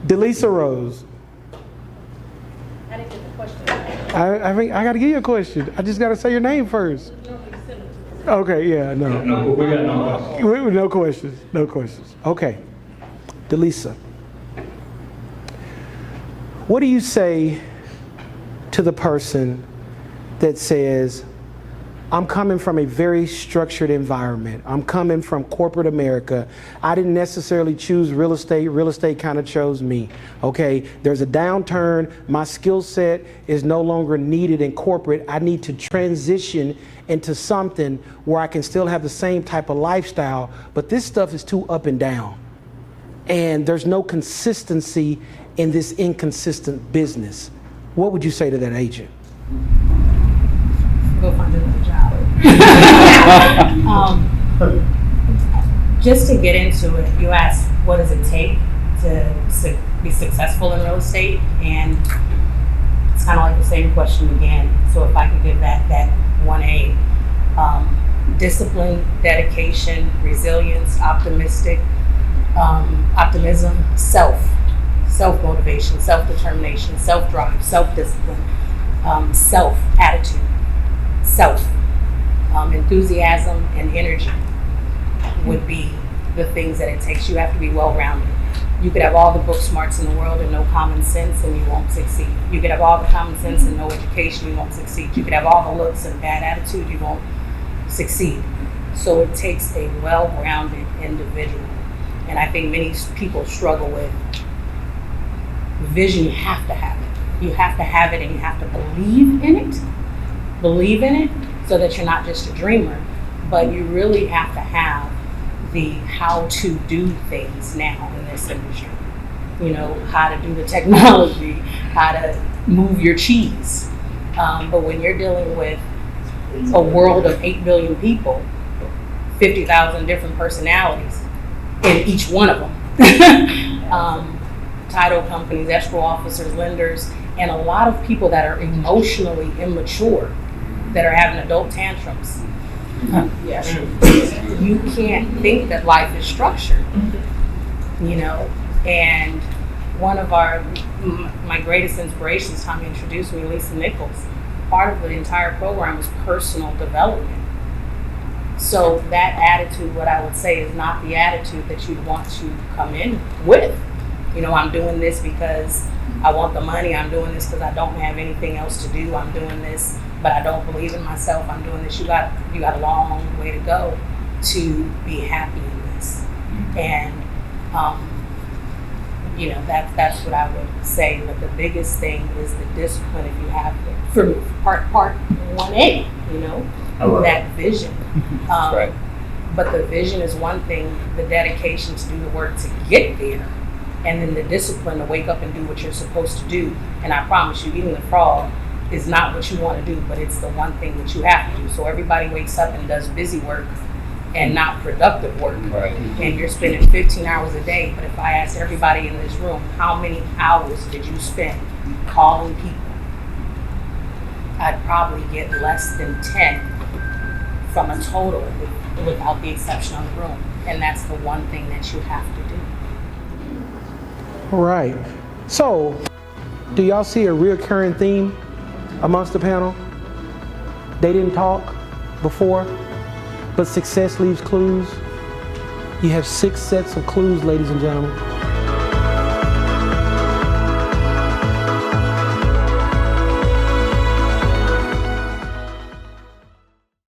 DeLisa Rose. I didn't get the question. I got to give you a question. I just got to say your name first. Okay, yeah, no. No, we got no questions. No questions. No questions. Okay. DeLisa, what do you say to the person that says, I'm coming from a very structured environment. I'm coming from corporate America. I didn't necessarily choose real estate. Real estate kind of chose me. Okay, there's a downturn. My skill set is no longer needed in corporate. I need to transition into something where I can still have the same type of lifestyle, but this stuff is too up and down. And there's no consistency in this inconsistent business. What would you say to that agent? Go find another job. Just to get into it, you asked, what does it take to be successful in real estate? And it's kind of like the same question again. So if I could give that 1A, discipline, dedication, resilience, optimism, self-motivation, self-determination, self-drive, self-discipline, self-attitude, enthusiasm and energy would be the things that it takes. You have to be well-rounded. You could have all the book smarts in the world and no common sense and you won't succeed. You could have all the common sense and no education, you won't succeed. You could have all the looks and bad attitude, you won't succeed. So it takes a well-rounded individual. And I think many people struggle with vision. You have to have it. You have to have it and you have to believe in it. Believe in it so that you're not just a dreamer, but you really have to have the how to do things now in this industry. You know, how to do the technology, how to move your cheese. But when you're dealing with a world of 8 billion people, 50,000 different personalities in each one of them, title companies, escrow officers, lenders, and a lot of people that are emotionally immature, that are having adult tantrums. You can't think that life is structured, you know. And one of my greatest inspirations, Tommy introduced me, Lisa Nichols. Part of the entire program was personal development. So that attitude, what I would say, is not the attitude that you'd want to come in with. You know, I'm doing this because I want the money. I'm doing this because I don't have anything else to do. I'm doing this, but I don't believe in myself. I'm doing this. You got a long way to go to be happy in this. And you know, that's what I would say. But the biggest thing is the discipline. If you have it, for part 1A, you know, that vision. That's right. But the vision is one thing. The dedication to do the work to get there. And then the discipline to wake up and do what you're supposed to do. And I promise you, eating the frog is not what you want to do, but it's the one thing that you have to do. So everybody wakes up and does busy work and not productive work. Right. And you're spending 15 hours a day. But if I asked everybody in this room, how many hours did you spend calling people? I'd probably get less than 10 from a total without the exception of the room. And that's the one thing that you have to do. All right. So, do y'all see a recurring theme amongst the panel? They didn't talk before, but success leaves clues. You have 6 sets of clues, ladies and gentlemen.